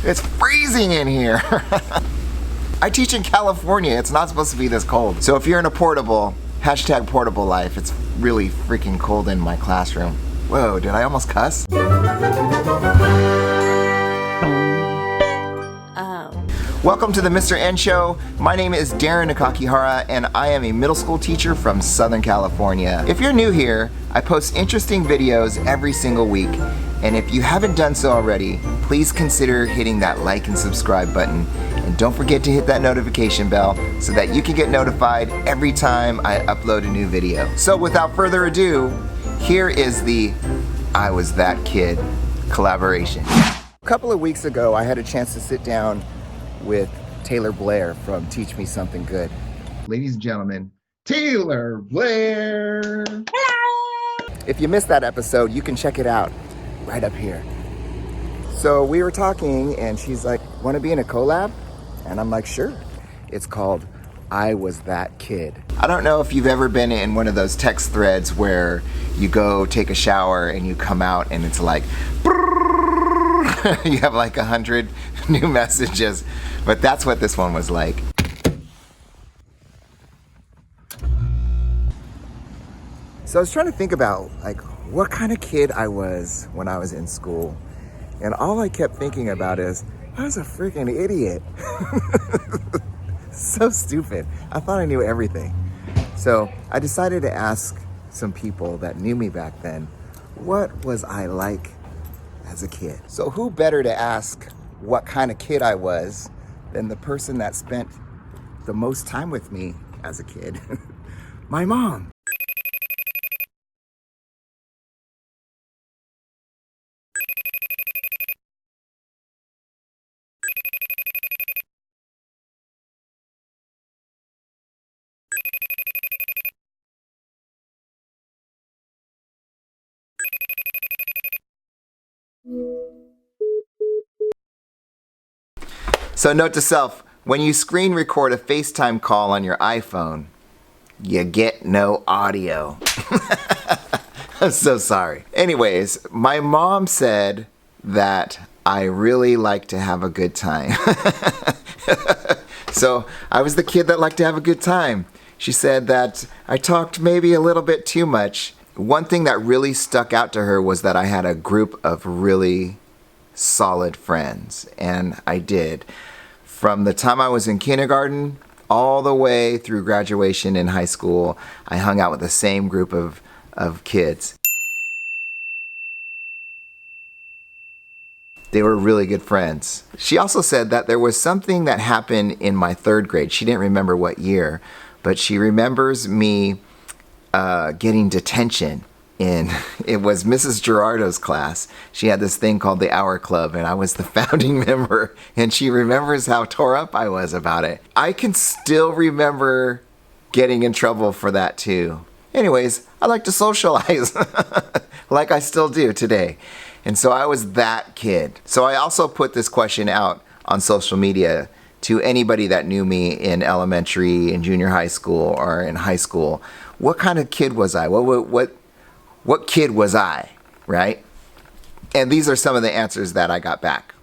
It's freezing in here. I teach in California. It's not supposed to be this cold. So if you're in a portable, hashtag portable life, it's really freaking cold in my classroom. Whoa, did I almost cuss? Welcome to the Mr. N Show. My name is Darren Nakakihara and I am a middle school teacher from Southern California. If you're new here, I post interesting videos every single week. And if you haven't done so already, please consider hitting that like and subscribe button. And don't forget to hit that notification bell so that you can get notified every time I upload a new video. So without further ado, here is the I Was That Kid collaboration. A couple of weeks ago, I had a chance to sit down with Taylor Blair from Teach Me Something Good. Ladies and gentlemen, Taylor Blair! Hello! If you missed that episode, you can check it out right up here. So we were talking and she's like, want to be in a collab? And I'm like, sure. It's called I Was That Kid. I don't know if you've ever been in one of those text threads where you go take a shower and you come out and it's like, you have like 100 new messages, but that's what this one was like. So I was trying to think about like what kind of kid I was when I was in school, and all I kept thinking about is I was a freaking idiot. So stupid. I thought I knew everything. So I decided to ask some people that knew me back then, what was I like as a kid? So who better to ask what kind of kid I was than the person that spent the most time with me as a kid, my mom. So note to self, when you screen record a FaceTime call on your iPhone, you get no audio. I'm so sorry. Anyways, my mom said that I really like to have a good time. So I was the kid that liked to have a good time. She said that I talked maybe a little bit too much. One thing that really stuck out to her was that I had a group of really solid friends, and I did. From the time I was in kindergarten all the way through graduation in high school, I hung out with the same group of kids. They were really good friends. She also said that there was something that happened in my third grade. She didn't remember what year, but she remembers me getting detention it was Mrs. Gerardo's class. She had this thing called the Hour Club, and I was the founding member, and she remembers how tore up I was about it. I can still remember getting in trouble for that too. Anyways, I like to socialize like I still do today. And so I was that kid. So I also put this question out on social media to anybody that knew me in elementary, in junior high school, or in high school. What kind of kid was I? What kid was I, right? And these are some of the answers that I got back.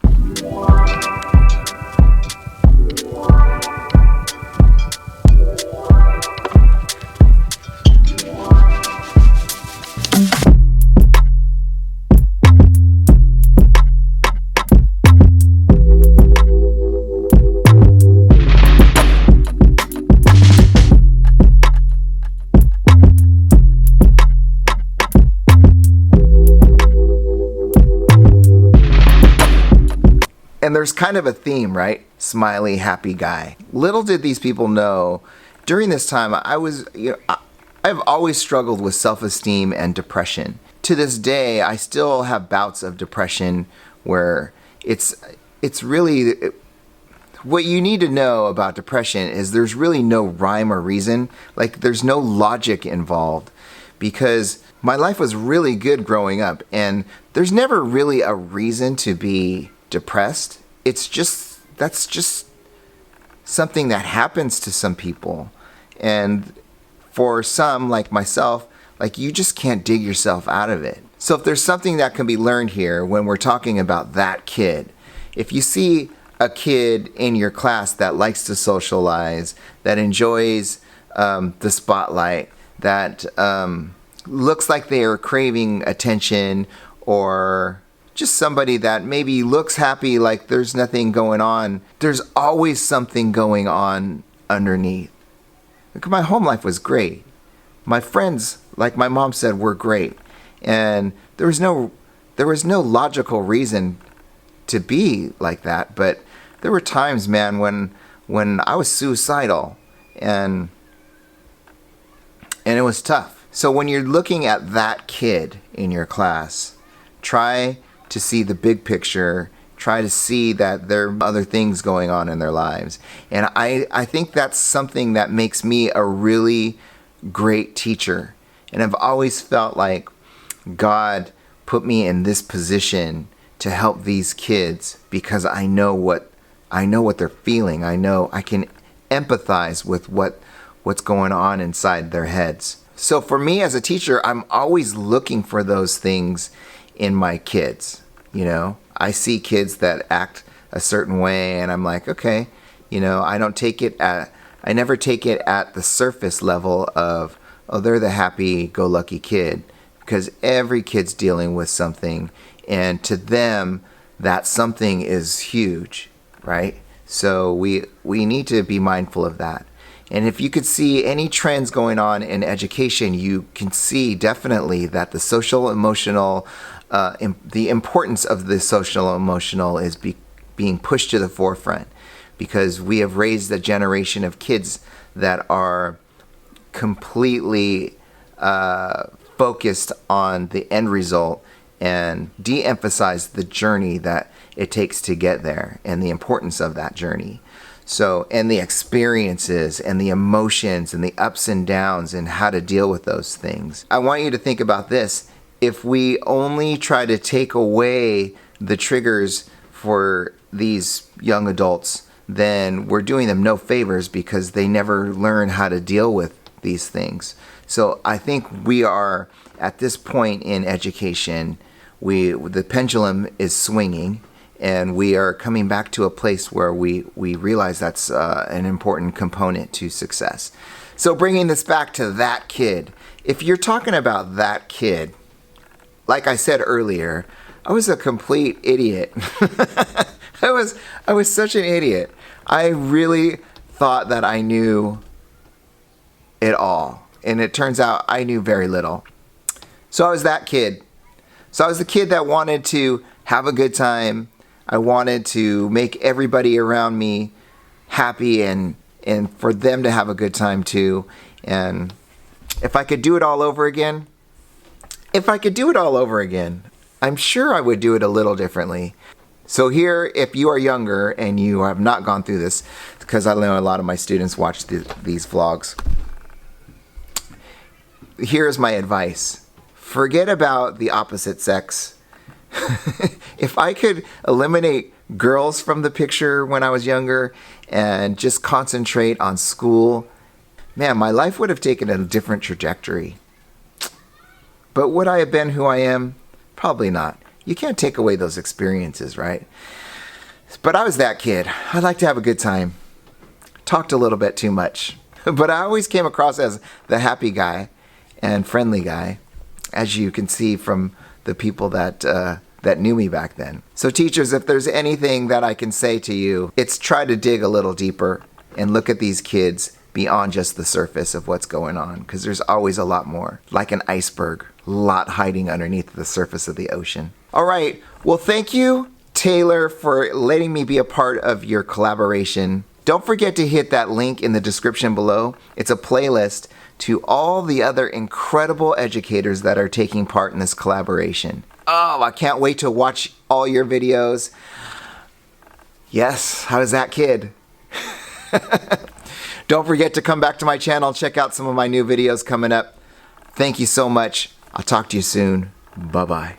And there's kind of a theme, right? Smiley, happy guy. Little did these people know, during this time, I've always struggled with self-esteem and depression. To this day, I still have bouts of depression where it's really, what you need to know about depression is there's really no rhyme or reason. Like, there's no logic involved, because my life was really good growing up, and there's never really a reason to be depressed. That's just something that happens to some people. And for some, like myself, like you just can't dig yourself out of it. So if there's something that can be learned here when we're talking about that kid, If you see a kid in your class that likes to socialize, that enjoys the spotlight, that looks like they are craving attention, or just somebody that maybe looks happy like there's nothing going on, there's always something going on underneath. Look, my home life was great. My friends, like my mom said, were great. And there was no logical reason to be like that, but there were times, man, when I was suicidal, and it was tough. So when you're looking at that kid in your class, try to see the big picture. Try to see that there are other things going on in their lives. And I think that's something that makes me a really great teacher. And I've always felt like God put me in this position to help these kids because I know what they're feeling. I know I can empathize with what's going on inside their heads. So for me as a teacher, I'm always looking for those things in my kids. You know, I see kids that act a certain way and I'm like, okay, you know, I never take it at the surface level of, oh, they're the happy-go-lucky kid, because every kid's dealing with something, and to them, that something is huge, right? So we need to be mindful of that. And if you could see any trends going on in education, you can see definitely that the social emotional, the importance of the social emotional is being pushed to the forefront, because we have raised a generation of kids that are completely focused on the end result and de-emphasize the journey that it takes to get there and the importance of that journey. So, and the experiences and the emotions and the ups and downs and how to deal with those things. I want you to think about this. If we only try to take away the triggers for these young adults, then we're doing them no favors, because they never learn how to deal with these things. So I think we are at this point in education, the pendulum is swinging, and we are coming back to a place where we realize that's an important component to success. So bringing this back to that kid, if you're talking about that kid, like I said earlier, I was a complete idiot. I was such an idiot. I really thought that I knew it all, and it turns out I knew very little. So I was that kid. So I was the kid that wanted to have a good time. I wanted to make everybody around me happy and for them to have a good time too. And if I could do it all over again, I'm sure I would do it a little differently. So here, if you are younger and you have not gone through this, because I know a lot of my students watch these vlogs, here's my advice. Forget about the opposite sex. If I could eliminate girls from the picture when I was younger and just concentrate on school, man, my life would have taken a different trajectory. But would I have been who I am? Probably not. You can't take away those experiences, right? But I was that kid. I like to have a good time. Talked a little bit too much. But I always came across as the happy guy and friendly guy, as you can see from the people that knew me back then. So teachers, if there's anything that I can say to you, it's try to dig a little deeper and look at these kids beyond just the surface of what's going on, because there's always a lot more, like an iceberg, a lot hiding underneath the surface of the ocean. All right, well, thank you, Taylor, for letting me be a part of your collaboration. Don't forget to hit that link in the description below. It's a playlist to all the other incredible educators that are taking part in this collaboration. Oh, I can't wait to watch all your videos. Yes, how is that kid? Don't forget to come back to my channel, check out some of my new videos coming up. Thank you so much. I'll talk to you soon. Bye-bye.